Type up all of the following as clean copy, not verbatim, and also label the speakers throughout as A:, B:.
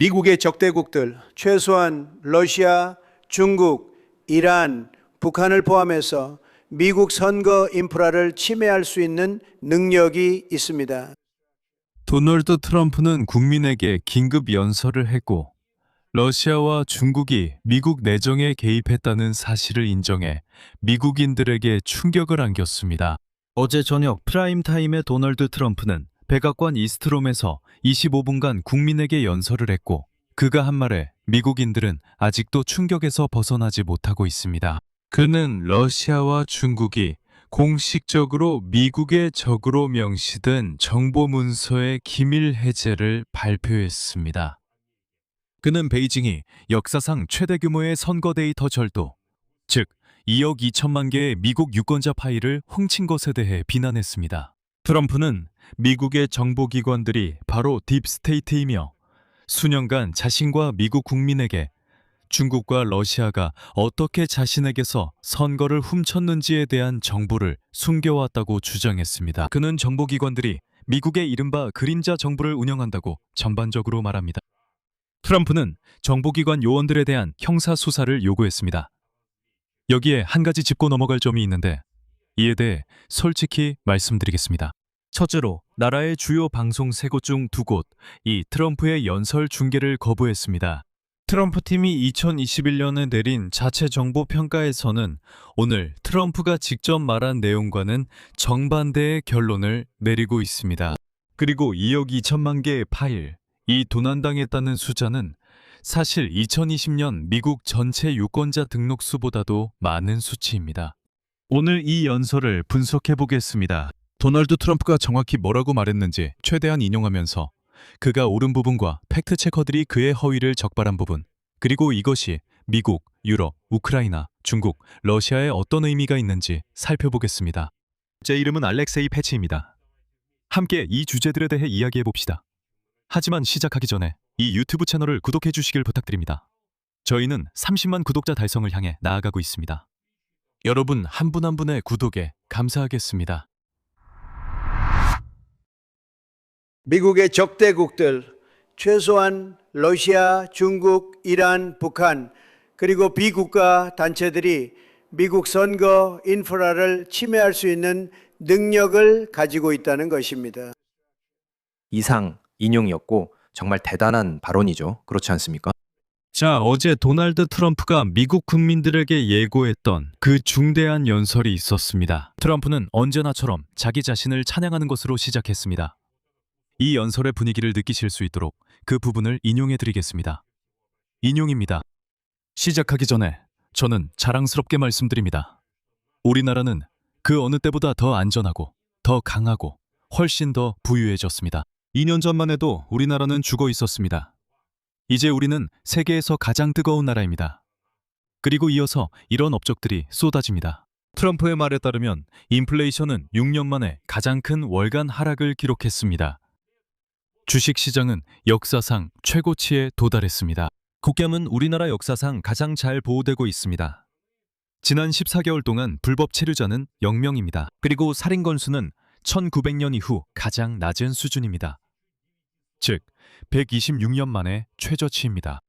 A: 미국의 적대국들, 최소한 러시아, 중국, 이란, 북한을 포함해서 미국 선거 인프라를 침해할 수 있는 능력이 있습니다.
B: 도널드 트럼프는 국민에게 긴급 연설을 했고 러시아와 중국이 미국 내정에 개입했다는 사실을 인정해 미국인들에게 충격을 안겼습니다. 어제 저녁 프라임타임의 도널드 트럼프는 백악관 이스트롬에서 25분간 국민에게 연설을 했고 그가 한 말에 미국인들은 아직도 충격에서 벗어나지 못하고 있습니다. 그는 러시아와 중국이 공식적으로 미국의 적으로 명시된 정보 문서의 기밀 해제를 발표했습니다. 그는 베이징이 역사상 최대 규모의 선거 데이터 절도, 즉 2억 2천만 개의 미국 유권자 파일을 훔친 것에 대해 비난했습니다. 트럼프는 미국의 정보기관들이 바로 딥스테이트이며 수년간 자신과 미국 국민에게 중국과 러시아가 어떻게 자신에게서 선거를 훔쳤는지에 대한 정보를 숨겨왔다고 주장했습니다. 그는 정보기관들이 미국의 이른바 그림자 정부를 운영한다고 전반적으로 말합니다. 트럼프는 정보기관 요원들에 대한 형사수사를 요구했습니다. 여기에 한 가지 짚고 넘어갈 점이 있는데 이에 대해 솔직히 말씀드리겠습니다. 첫째로 나라의 주요 방송 3곳 중 2곳, 이 트럼프의 연설 중계를 거부했습니다. 트럼프 팀이 2021년에 내린 자체 정보 평가에서는 오늘 트럼프가 직접 말한 내용과는 정반대의 결론을 내리고 있습니다. 그리고 2억 2천만 개의 파일, 이 도난당했다는 숫자는 사실 2020년 미국 전체 유권자 등록수보다도 많은 수치입니다. 오늘 이 연설을 분석해 보겠습니다. 도널드 트럼프가 정확히 뭐라고 말했는지 최대한 인용하면서 그가 옳은 부분과 팩트체커들이 그의 허위를 적발한 부분, 그리고 이것이 미국, 유럽, 우크라이나, 중국, 러시아에 어떤 의미가 있는지 살펴보겠습니다. 제 이름은 알렉세이 패치입니다. 함께 이 주제들에 대해 이야기해 봅시다. 하지만 시작하기 전에 이 유튜브 채널을 구독해 주시길 부탁드립니다. 저희는 30만 구독자 달성을 향해 나아가고 있습니다. 여러분 한 분 한 분의 구독에 감사하겠습니다.
A: 미국의 적대국들, 최소한 러시아, 중국, 이란, 북한, 그리고 비국가 단체들이 미국 선거 인프라를 침해할 수 있는 능력을 가지고 있다는 것입니다.
C: 이상 인용이었고 정말 대단한 발언이죠. 그렇지 않습니까?
B: 자, 어제 도널드 트럼프가 미국 국민들에게 예고했던 그 중대한 연설이 있었습니다. 트럼프는 언제나처럼 자기 자신을 찬양하는 것으로 시작했습니다. 이 연설의 분위기를 느끼실 수 있도록 그 부분을 인용해 드리겠습니다. 인용입니다. 시작하기 전에 저는 자랑스럽게 말씀드립니다. 우리나라는 그 어느 때보다 더 안전하고 더 강하고 훨씬 더 부유해졌습니다. 2년 전만 해도 우리나라는 죽어 있었습니다. 이제 우리는 세계에서 가장 뜨거운 나라입니다. 그리고 이어서 이런 업적들이 쏟아집니다. 트럼프의 말에 따르면 인플레이션은 6년 만에 가장 큰 월간 하락을 기록했습니다. 주식시장은 역사상 최고치에 도달했습니다. 국감은 우리나라 역사상 가장 잘 보호되고 있습니다. 지난 14개월 동안 불법 체류자는 0명입니다. 그리고 살인 건수는 1900년 이후 가장 낮은 수준입니다. 즉, 126년 만에 최저치입니다.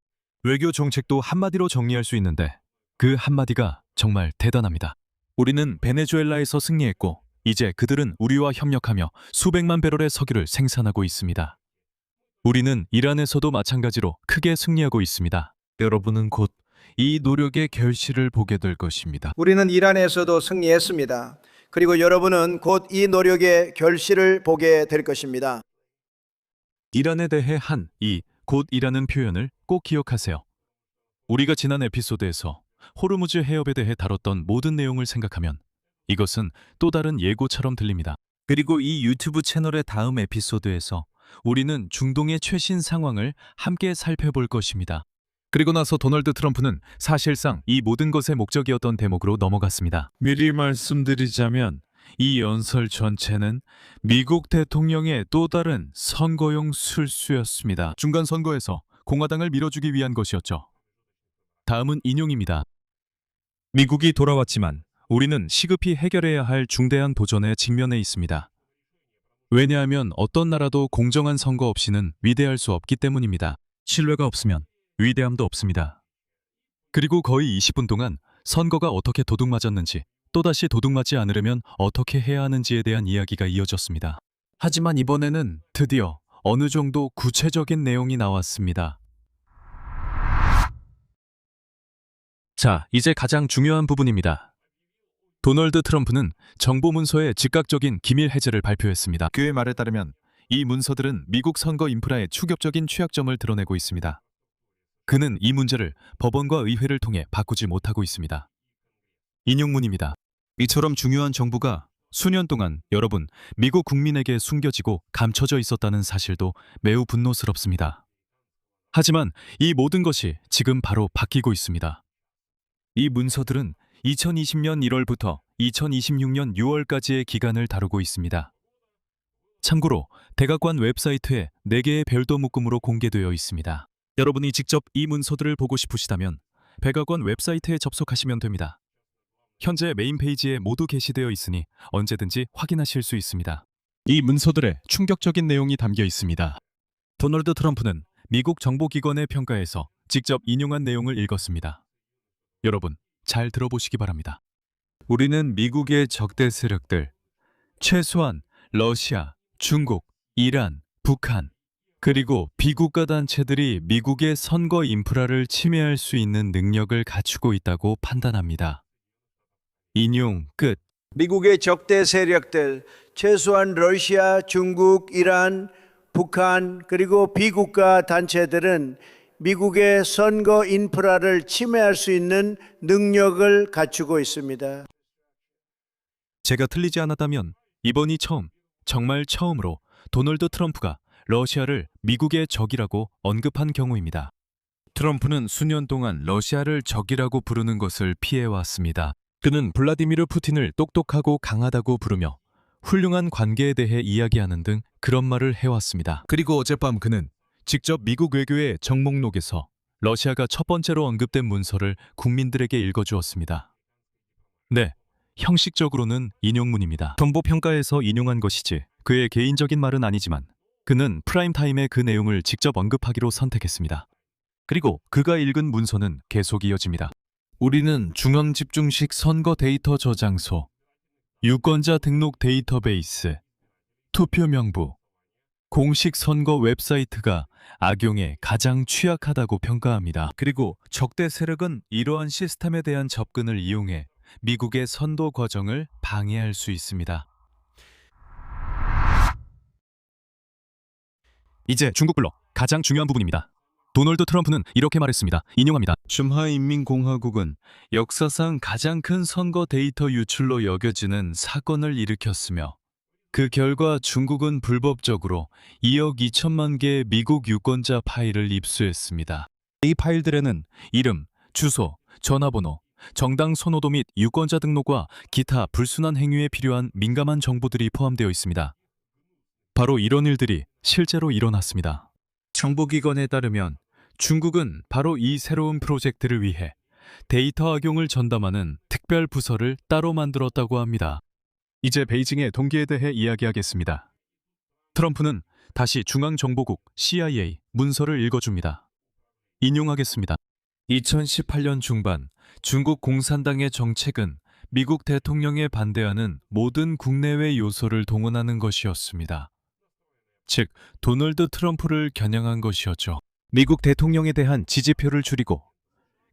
B: 외교 정책도 한마디로 정리할 수 있는데 그 한마디가 정말 대단합니다. 우리는 베네수엘라에서 승리했고 이제 그들은 우리와 협력하며 수백만 배럴의 석유를 생산하고 있습니다. 우리는 이란에서도 마찬가지로 크게 승리하고 있습니다. 여러분은 곧 이 노력의 결실을 보게 될 것입니다.
A: 우리는 이란에서도 승리했습니다. 그리고 여러분은 곧 이 노력의 결실을 보게 될 것입니다.
B: 이란에 대해 한 이 곧이라는 표현을 꼭 기억하세요. 우리가 지난 에피소드에서 호르무즈 해협에 대해 다뤘던 모든 내용을 생각하면 이것은 또 다른 예고처럼 들립니다. 그리고 이 유튜브 채널의 다음 에피소드에서 우리는 중동의 최신 상황을 함께 살펴볼 것입니다. 그리고 나서 도널드 트럼프는 사실상 이 모든 것의 목적이었던 대목으로 넘어갔습니다. 미리 말씀드리자면 이 연설 전체는 미국 대통령의 또 다른 선거용 술수였습니다. 중간 선거에서 공화당을 밀어주기 위한 것이었죠. 다음은 인용입니다. 미국이 돌아왔지만 우리는 시급히 해결해야 할 중대한 도전에 직면해 있습니다. 왜냐하면 어떤 나라도 공정한 선거 없이는 위대할 수 없기 때문입니다. 신뢰가 없으면 위대함도 없습니다. 그리고 거의 20분 동안 선거가 어떻게 도둑맞았는지, 또다시 도둑맞지 않으려면 어떻게 해야 하는지에 대한 이야기가 이어졌습니다. 하지만 이번에는 드디어 어느 정도 구체적인 내용이 나왔습니다. 자, 이제 가장 중요한 부분입니다. 도널드 트럼프는 정보 문서의 즉각적인 기밀 해제를 발표했습니다. 그의 말에 따르면 이 문서들은 미국 선거 인프라의 충격적인 취약점을 드러내고 있습니다. 그는 이 문제를 법원과 의회를 통해 바꾸지 못하고 있습니다. 인용문입니다. 이처럼 중요한 정보가 수년 동안 여러분, 미국 국민에게 숨겨지고 감춰져 있었다는 사실도 매우 분노스럽습니다. 하지만 이 모든 것이 지금 바로 바뀌고 있습니다. 이 문서들은 2020년 1월부터 2026년 6월까지의 기간을 다루고 있습니다. 참고로 백악관 웹사이트에 4개의 별도 묶음으로 공개되어 있습니다. 여러분이 직접 이 문서들을 보고 싶으시다면 백악관 웹사이트에 접속하시면 됩니다. 현재 메인 페이지에 모두 게시되어 있으니 언제든지 확인하실 수 있습니다. 이 문서들에 충격적인 내용이 담겨 있습니다. 도널드 트럼프는 미국 정보기관의 평가에서 직접 인용한 내용을 읽었습니다. 여러분, 잘 들어보시기 바랍니다. 우리는 미국의 적대 세력들, 최소한 러시아, 중국, 이란, 북한, 그리고 비국가 단체들이 미국의 선거 인프라를 침해할 수 있는 능력을 갖추고 있다고 판단합니다. 인용 끝.
A: 미국의 적대 세력들, 최소한 러시아, 중국, 이란, 북한, 그리고 비국가 단체들은 미국의 선거 인프라를 침해할 수 있는 능력을 갖추고 있습니다.
B: 제가 틀리지 않았다면 이번이 정말 처음으로 도널드 트럼프가 러시아를 미국의 적이라고 언급한 경우입니다. 트럼프는 수년 동안 러시아를 적이라고 부르는 것을 피해왔습니다. 그는 블라디미르 푸틴을 똑똑하고 강하다고 부르며 훌륭한 관계에 대해 이야기하는 등 그런 말을 해왔습니다. 그리고 어젯밤 그는 직접 미국 외교의 정목록에서 러시아가 첫 번째로 언급된 문서를 국민들에게 읽어주었습니다. 네, 형식적으로는 인용문입니다. 정보평가에서 인용한 것이지 그의 개인적인 말은 아니지만 그는 프라임타임에 그 내용을 직접 언급하기로 선택했습니다. 그리고 그가 읽은 문서는 계속 이어집니다. 우리는 중앙집중식 선거 데이터 저장소, 유권자 등록 데이터베이스, 투표명부, 공식 선거 웹사이트가 악용에 가장 취약하다고 평가합니다. 그리고 적대 세력은 이러한 시스템에 대한 접근을 이용해 미국의 선거 과정을 방해할 수 있습니다. 이제 중국 블록 가장 중요한 부분입니다. 도널드 트럼프는 이렇게 말했습니다. 인용합니다. 중화인민공화국은 역사상 가장 큰 선거 데이터 유출로 여겨지는 사건을 일으켰으며 그 결과 중국은 불법적으로 2억 2천만 개의 미국 유권자 파일을 입수했습니다. 이 파일들에는 이름, 주소, 전화번호, 정당 선호도 및 유권자 등록과 기타 불순한 행위에 필요한 민감한 정보들이 포함되어 있습니다. 바로 이런 일들이 실제로 일어났습니다. 정보기관에 따르면 중국은 바로 이 새로운 프로젝트를 위해 데이터 악용을 전담하는 특별 부서를 따로 만들었다고 합니다. 이제 베이징의 동기에 대해 이야기하겠습니다. 트럼프는 다시 중앙정보국 CIA 문서를 읽어줍니다. 인용하겠습니다. 2018년 중반 중국 공산당의 정책은 미국 대통령에 반대하는 모든 국내외 요소를 동원하는 것이었습니다. 즉, 도널드 트럼프를 겨냥한 것이었죠. 미국 대통령에 대한 지지표를 줄이고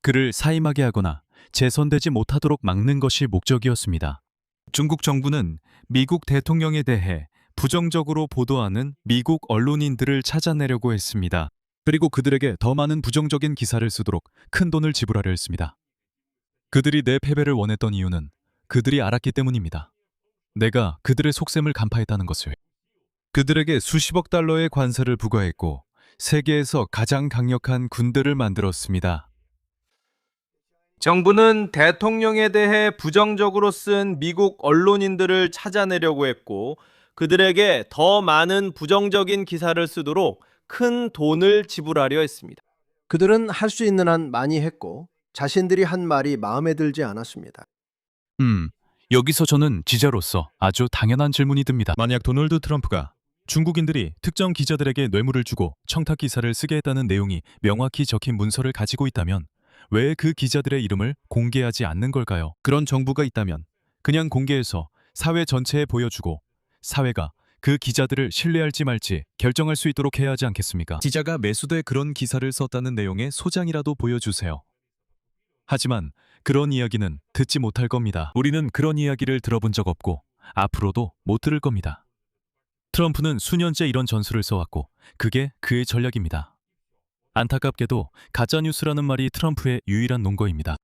B: 그를 사임하게 하거나 재선되지 못하도록 막는 것이 목적이었습니다. 중국 정부는 미국 대통령에 대해 부정적으로 보도하는 미국 언론인들을 찾아내려고 했습니다. 그리고 그들에게 더 많은 부정적인 기사를 쓰도록 큰 돈을 지불하려 했습니다. 그들이 내 패배를 원했던 이유는 그들이 알았기 때문입니다. 내가 그들의 속셈을 간파했다는 것을. 그들에게 수십억 달러의 관세를 부과했고 세계에서 가장 강력한 군대를 만들었습니다.
C: 정부는 대통령에 대해 부정적으로 쓴 미국 언론인들을 찾아내려고 했고 그들에게 더 많은 부정적인 기사를 쓰도록 큰 돈을 지불하려 했습니다.
D: 그들은 할 수 있는 한 많이 했고 자신들이 한 말이 마음에 들지 않았습니다.
B: 여기서 저는 지자로서 아주 당연한 질문이 듭니다. 만약 도널드 트럼프가 중국인들이 특정 기자들에게 뇌물을 주고 청탁 기사를 쓰게 했다는 내용이 명확히 적힌 문서를 가지고 있다면 왜 그 기자들의 이름을 공개하지 않는 걸까요? 그런 정부가 있다면 그냥 공개해서 사회 전체에 보여주고 사회가 그 기자들을 신뢰할지 말지 결정할 수 있도록 해야 하지 않겠습니까? 기자가 매수돼 그런 기사를 썼다는 내용의 소장이라도 보여주세요. 하지만 그런 이야기는 듣지 못할 겁니다. 우리는 그런 이야기를 들어본 적 없고 앞으로도 못 들을 겁니다. 트럼프는 수년째 이런 전술을 써왔고 그게 그의 전략입니다. 안타깝게도 가짜뉴스라는 말이 트럼프의 유일한 논거입니다.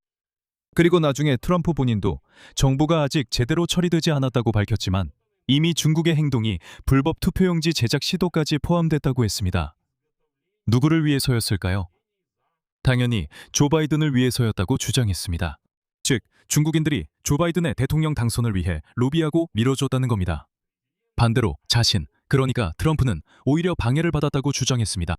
B: 그리고 나중에 트럼프 본인도 정보가 아직 제대로 처리되지 않았다고 밝혔지만 이미 중국의 행동이 불법 투표용지 제작 시도까지 포함됐다고 했습니다. 누구를 위해서였을까요? 당연히 조 바이든을 위해서였다고 주장했습니다. 즉, 중국인들이 조 바이든의 대통령 당선을 위해 로비하고 밀어줬다는 겁니다. 반대로 자신, 그러니까 트럼프는 오히려 방해를 받았다고 주장했습니다.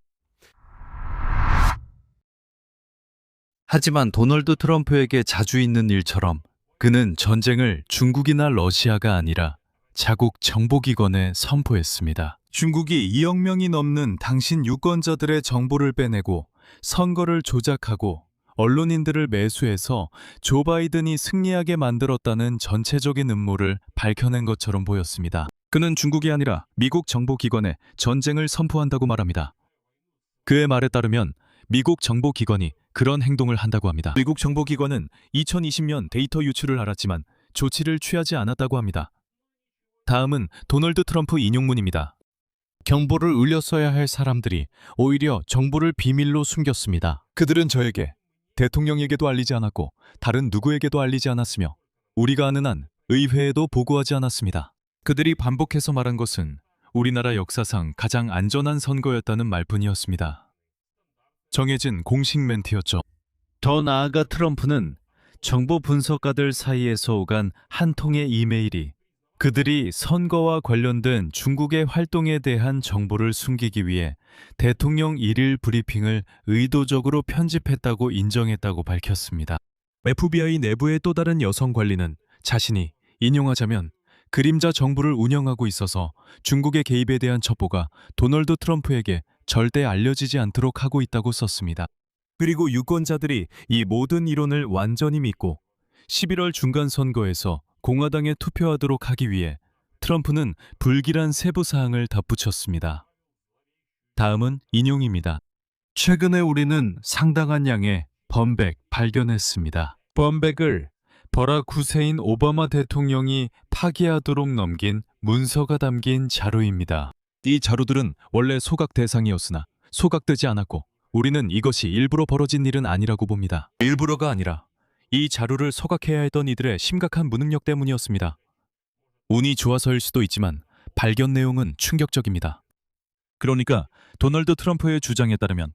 B: 하지만 도널드 트럼프에게 자주 있는 일처럼 그는 전쟁을 중국이나 러시아가 아니라 자국 정보기관에 선포했습니다. 중국이 2억 명이 넘는 당신 유권자들의 정보를 빼내고 선거를 조작하고 언론인들을 매수해서 조 바이든이 승리하게 만들었다는 전체적인 음모를 밝혀낸 것처럼 보였습니다. 그는 중국이 아니라 미국 정보기관에 전쟁을 선포한다고 말합니다. 그의 말에 따르면 미국 정보기관이 그런 행동을 한다고 합니다. 미국 정보기관은 2020년 데이터 유출을 알았지만 조치를 취하지 않았다고 합니다. 다음은 도널드 트럼프 인용문입니다. 경보를 울렸어야 할 사람들이 오히려 정보를 비밀로 숨겼습니다. 그들은 저에게, 대통령에게도 알리지 않았고 다른 누구에게도 알리지 않았으며 우리가 아는 한 의회에도 보고하지 않았습니다. 그들이 반복해서 말한 것은 우리나라 역사상 가장 안전한 선거였다는 말뿐이었습니다. 정해진 공식 멘트였죠. 더 나아가 트럼프는 정보 분석가들 사이에서 오간 한 통의 이메일이 그들이 선거와 관련된 중국의 활동에 대한 정보를 숨기기 위해 대통령 일일 브리핑을 의도적으로 편집했다고 인정했다고 밝혔습니다. FBI 내부의 또 다른 여성 관리는 자신이 인용하자면 그림자 정부를 운영하고 있어서 중국의 개입에 대한 첩보가 도널드 트럼프에게 절대 알려지지 않도록 하고 있다고 썼습니다. 그리고 유권자들이 이 모든 이론을 완전히 믿고 11월 중간선거에서 공화당에 투표하도록 하기 위해 트럼프는 불길한 세부 사항을 덧붙였습니다. 다음은 인용입니다. 최근에 우리는 상당한 양의 범백 발견했습니다. 범백을 버락 후세인 오바마 대통령이 파기하도록 넘긴 문서가 담긴 자료입니다. 이 자료들은 원래 소각 대상이었으나 소각되지 않았고 우리는 이것이 일부러 벌어진 일은 아니라고 봅니다. 일부러가 아니라 이 자료를 소각해야 했던 이들의 심각한 무능력 때문이었습니다. 운이 좋아서일 수도 있지만 발견 내용은 충격적입니다. 그러니까 도널드 트럼프의 주장에 따르면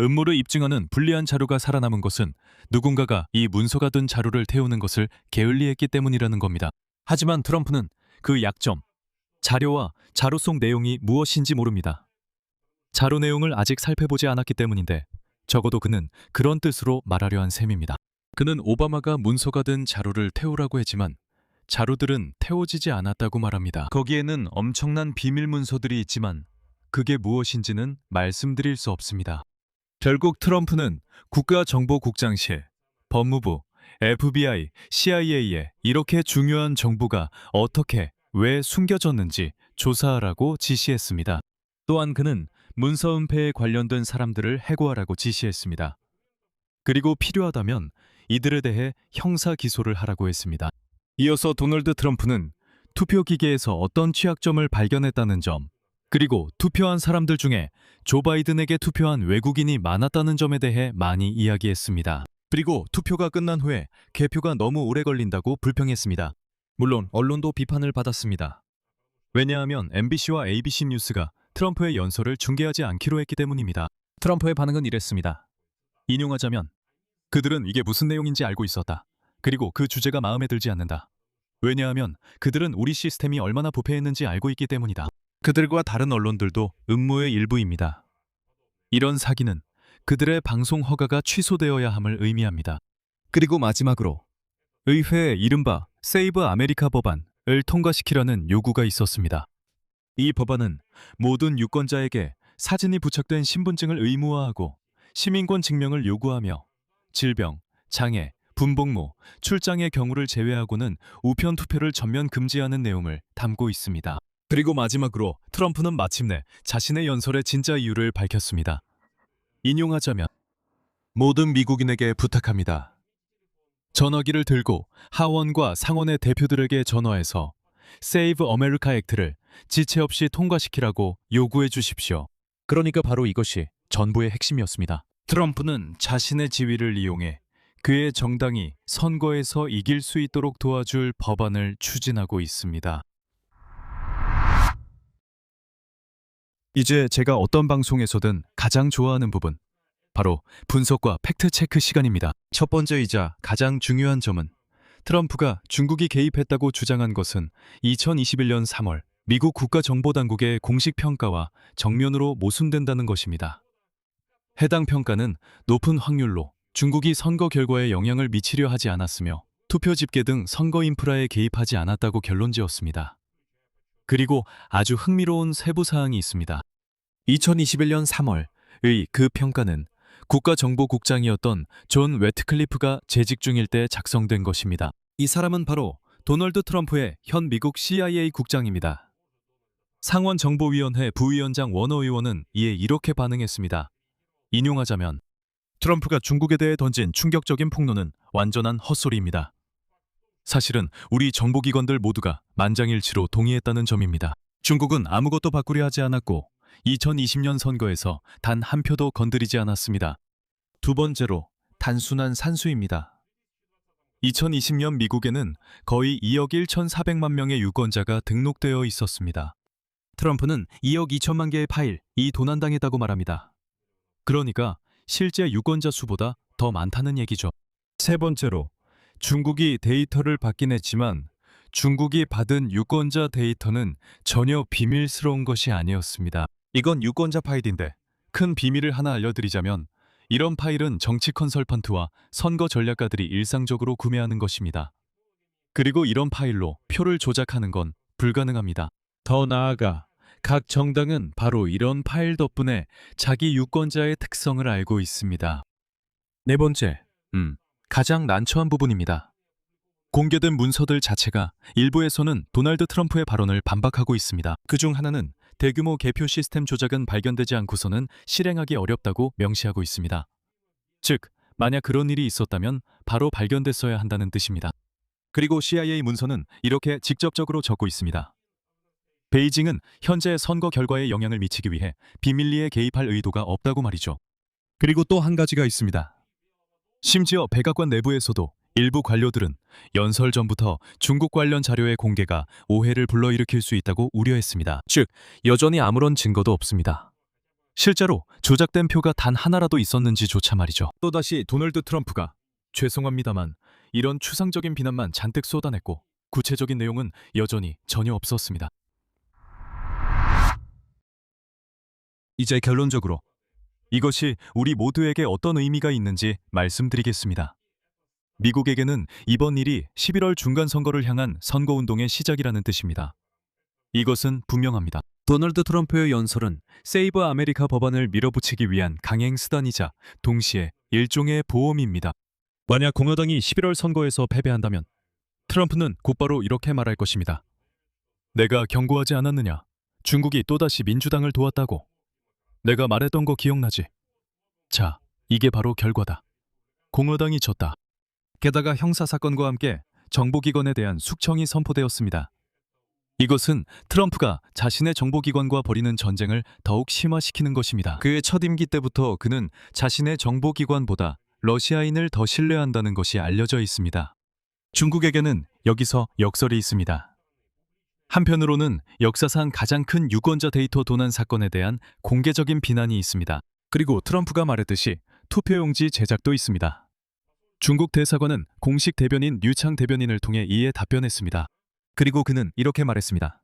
B: 음모를 입증하는 불리한 자료가 살아남은 것은 누군가가 이 문서가 든 자료를 태우는 것을 게을리했기 때문이라는 겁니다. 하지만 트럼프는 그 약점, 자료와 자료 속 내용이 무엇인지 모릅니다. 자료 내용을 아직 살펴보지 않았기 때문인데 적어도 그는 그런 뜻으로 말하려 한 셈입니다. 그는 오바마가 문서가 든 자료를 태우라고 했지만 자료들은 태워지지 않았다고 말합니다. 거기에는 엄청난 비밀 문서들이 있지만 그게 무엇인지는 말씀드릴 수 없습니다. 결국 트럼프는 국가정보국장실, 법무부, FBI, CIA에 이렇게 중요한 정보가 어떻게, 왜 숨겨졌는지 조사하라고 지시했습니다. 또한 그는 문서 은폐에 관련된 사람들을 해고하라고 지시했습니다. 그리고 필요하다면 이들에 대해 형사 기소를 하라고 했습니다. 이어서 도널드 트럼프는 투표 기계에서 어떤 취약점을 발견했다는 점, 그리고 투표한 사람들 중에 조 바이든에게 투표한 외국인이 많았다는 점에 대해 많이 이야기했습니다. 그리고 투표가 끝난 후에 개표가 너무 오래 걸린다고 불평했습니다. 물론 언론도 비판을 받았습니다. 왜냐하면 MBC와 ABC 뉴스가 트럼프의 연설을 중계하지 않기로 했기 때문입니다. 트럼프의 반응은 이랬습니다. 인용하자면 그들은 이게 무슨 내용인지 알고 있었다. 그리고 그 주제가 마음에 들지 않는다. 왜냐하면 그들은 우리 시스템이 얼마나 부패했는지 알고 있기 때문이다. 그들과 다른 언론들도 음모의 일부입니다. 이런 사기는 그들의 방송 허가가 취소되어야 함을 의미합니다. 그리고 마지막으로 의회에 이른바 세이브 아메리카 법안을 통과시키려는 요구가 있었습니다. 이 법안은 모든 유권자에게 사진이 부착된 신분증을 의무화하고 시민권 증명을 요구하며 질병, 장애, 분복무, 출장의 경우를 제외하고는 우편 투표를 전면 금지하는 내용을 담고 있습니다. 그리고 마지막으로 트럼프는 마침내 자신의 연설의 진짜 이유를 밝혔습니다. 인용하자면 모든 미국인에게 부탁합니다. 전화기를 들고 하원과 상원의 대표들에게 전화해서 Save America 액트를 지체 없이 통과시키라고 요구해 주십시오. 그러니까 바로 이것이 전부의 핵심이었습니다. 트럼프는 자신의 지위를 이용해 그의 정당이 선거에서 이길 수 있도록 도와줄 법안을 추진하고 있습니다. 이제 제가 어떤 방송에서든 가장 좋아하는 부분, 바로 분석과 팩트체크 시간입니다. 첫 번째이자 가장 중요한 점은 트럼프가 중국이 개입했다고 주장한 것은 2021년 3월 미국 국가정보당국의 공식 평가와 정면으로 모순된다는 것입니다. 해당 평가는 높은 확률로 중국이 선거 결과에 영향을 미치려 하지 않았으며 투표 집계 등 선거 인프라에 개입하지 않았다고 결론지었습니다. 그리고 아주 흥미로운 세부 사항이 있습니다. 2021년 3월의 그 평가는 국가정보국장이었던 존 웨트클리프가 재직 중일 때 작성된 것입니다. 이 사람은 바로 도널드 트럼프의 현 미국 CIA 국장입니다. 상원정보위원회 부위원장 워너 의원은 이에 이렇게 반응했습니다. 인용하자면 트럼프가 중국에 대해 던진 충격적인 폭로는 완전한 헛소리입니다. 사실은 우리 정보기관들 모두가 만장일치로 동의했다는 점입니다. 중국은 아무것도 바꾸려 하지 않았고 2020년 선거에서 단 한 표도 건드리지 않았습니다. 두 번째로 단순한 산수입니다. 2020년 미국에는 거의 2억 1,400만 명의 유권자가 등록되어 있었습니다. 트럼프는 2억 2천만 개의 파일, 이 도난당했다고 말합니다. 그러니까 실제 유권자 수보다 더 많다는 얘기죠. 세 번째로 중국이 데이터를 받긴 했지만 중국이 받은 유권자 데이터는 전혀 비밀스러운 것이 아니었습니다. 이건 유권자 파일인데 큰 비밀을 하나 알려드리자면 이런 파일은 정치 컨설턴트와 선거 전략가들이 일상적으로 구매하는 것입니다. 그리고 이런 파일로 표를 조작하는 건 불가능합니다. 더 나아가 각 정당은 바로 이런 파일 덕분에 자기 유권자의 특성을 알고 있습니다. 네 번째, 가장 난처한 부분입니다. 공개된 문서들 자체가 일부에서는 도널드 트럼프의 발언을 반박하고 있습니다. 그중 하나는 대규모 개표 시스템 조작은 발견되지 않고서는 실행하기 어렵다고 명시하고 있습니다. 즉, 만약 그런 일이 있었다면 바로 발견됐어야 한다는 뜻입니다. 그리고 CIA 문서는 이렇게 직접적으로 적고 있습니다. 베이징은 현재 선거 결과에 영향을 미치기 위해 비밀리에 개입할 의도가 없다고 말이죠. 그리고 또 한 가지가 있습니다. 심지어 백악관 내부에서도 일부 관료들은 연설 전부터 중국 관련 자료의 공개가 오해를 불러일으킬 수 있다고 우려했습니다. 즉, 여전히 아무런 증거도 없습니다. 실제로 조작된 표가 단 하나라도 있었는지조차 말이죠. 또다시 도널드 트럼프가 죄송합니다만 이런 추상적인 비난만 잔뜩 쏟아냈고 구체적인 내용은 여전히 전혀 없었습니다. 이제 결론적으로 이것이 우리 모두에게 어떤 의미가 있는지 말씀드리겠습니다. 미국에게는 이번 일이 11월 중간선거를 향한 선거운동의 시작이라는 뜻입니다. 이것은 분명합니다. 도널드 트럼프의 연설은 세이브 아메리카 법안을 밀어붙이기 위한 강행 수단이자 동시에 일종의 보험입니다. 만약 공화당이 11월 선거에서 패배한다면 트럼프는 곧바로 이렇게 말할 것입니다. 내가 경고하지 않았느냐? 중국이 또다시 민주당을 도왔다고. 내가 말했던 거 기억나지? 자, 이게 바로 결과다. 공화당이 졌다. 게다가 형사사건과 함께 정보기관에 대한 숙청이 선포되었습니다. 이것은 트럼프가 자신의 정보기관과 벌이는 전쟁을 더욱 심화시키는 것입니다. 그의 첫 임기 때부터 그는 자신의 정보기관보다 러시아인을 더 신뢰한다는 것이 알려져 있습니다. 중국에게는 여기서 역설이 있습니다. 한편으로는 역사상 가장 큰 유권자 데이터 도난 사건에 대한 공개적인 비난이 있습니다. 그리고 트럼프가 말했듯이 투표용지 제작도 있습니다. 중국 대사관은 공식 대변인 류창 대변인을 통해 이에 답변했습니다. 그리고 그는 이렇게 말했습니다.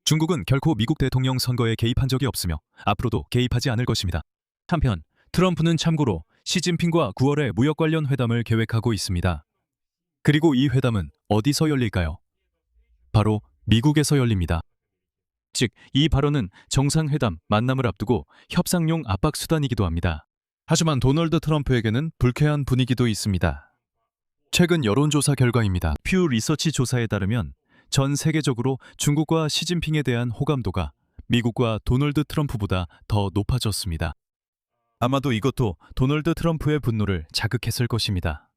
B: 중국은 결코 미국 대통령 선거에 개입한 적이 없으며 앞으로도 개입하지 않을 것입니다. 한편 트럼프는 참고로 시진핑과 9월에 무역 관련 회담을 계획하고 있습니다. 그리고 이 회담은 어디서 열릴까요? 바로 미국에서 열립니다. 즉, 이 발언은 정상회담 만남을 앞두고 협상용 압박 수단이기도 합니다. 하지만 도널드 트럼프에게는 불쾌한 분위기도 있습니다. 최근 여론조사 결과입니다. 퓨 리서치 조사에 따르면 전 세계적으로 중국과 시진핑에 대한 호감도가 미국과 도널드 트럼프보다 더 높아졌습니다. 아마도 이것도 도널드 트럼프의 분노를 자극했을 것입니다.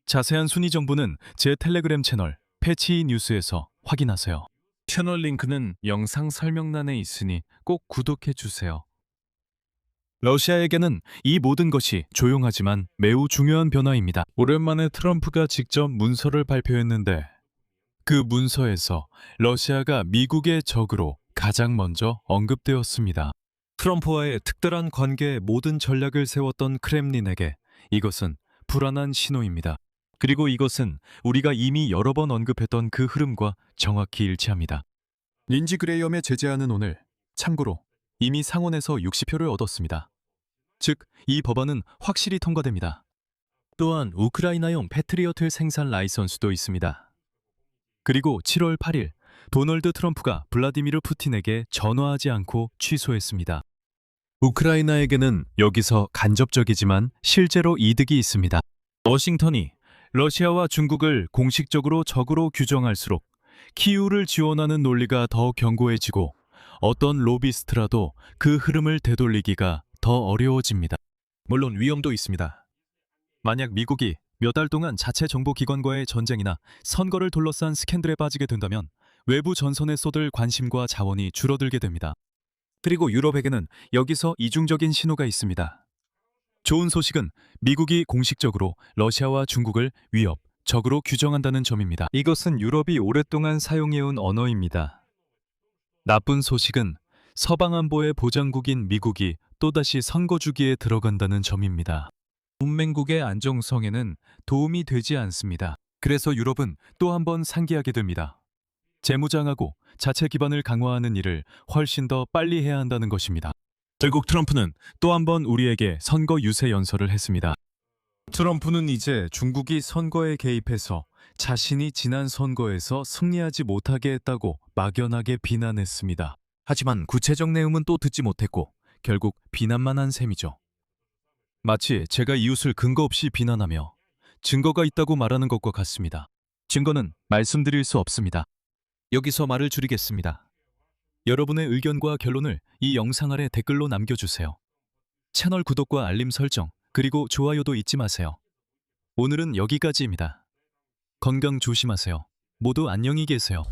B: 자세한 순위 정보는 제 텔레그램 채널 패치 뉴스에서 확인하세요. 채널 링크는 영상 설명란에 있으니 꼭 구독해 주세요. 러시아에게는 이 모든 것이 조용하지만 매우 중요한 변화입니다. 오랜만에 트럼프가 직접 문서를 발표했는데 그 문서에서 러시아가 미국의 적으로 가장 먼저 언급되었습니다. 트럼프와의 특별한 관계에 모든 전략을 세웠던 크렘린에게 이것은 불안한 신호입니다. 그리고 이것은 우리가 이미 여러 번 언급했던 그 흐름과 정확히 일치합니다. 린지 그레이엄의 제재안은 오늘 참고로 이미 상원에서 60표를 얻었습니다. 즉, 이 법안은 확실히 통과됩니다. 또한 우크라이나용 패트리어트 생산 라이선스도 있습니다. 그리고 7월 8일 도널드 트럼프가 블라디미르 푸틴에게 전화하지 않고 취소했습니다. 우크라이나에게는 여기서 간접적이지만 실제로 이득이 있습니다. 워싱턴이 러시아와 중국을 공식적으로 적으로 규정할수록 키이우를 지원하는 논리가 더 견고해지고 어떤 로비스트라도 그 흐름을 되돌리기가 더 어려워집니다. 물론 위험도 있습니다. 만약 미국이 몇 달 동안 자체 정보기관과의 전쟁이나 선거를 둘러싼 스캔들에 빠지게 된다면 외부 전선에 쏟을 관심과 자원이 줄어들게 됩니다. 그리고 유럽에게는 여기서 이중적인 신호가 있습니다. 좋은 소식은 미국이 공식적으로 러시아와 중국을 위협, 적으로 규정한다는 점입니다. 이것은 유럽이 오랫동안 사용해온 언어입니다. 나쁜 소식은 서방 안보의 보장국인 미국이 또다시 선거 주기에 들어간다는 점입니다. 동맹국의 안정성에는 도움이 되지 않습니다. 그래서 유럽은 또 한 번 상기하게 됩니다. 재무장하고 자체 기반을 강화하는 일을 훨씬 더 빨리 해야 한다는 것입니다. 결국 트럼프는 또 한 번 우리에게 선거 유세 연설을 했습니다. 트럼프는 이제 중국이 선거에 개입해서 자신이 지난 선거에서 승리하지 못하게 했다고 막연하게 비난했습니다. 하지만 구체적 내용은 또 듣지 못했고 결국 비난만 한 셈이죠. 마치 제가 이웃을 근거 없이 비난하며 증거가 있다고 말하는 것과 같습니다. 증거는 말씀드릴 수 없습니다. 여기서 말을 줄이겠습니다. 여러분의 의견과 결론을 이 영상 아래 댓글로 남겨주세요. 채널 구독과 알림 설정, 그리고 좋아요도 잊지 마세요. 오늘은 여기까지입니다. 건강 조심하세요. 모두 안녕히 계세요.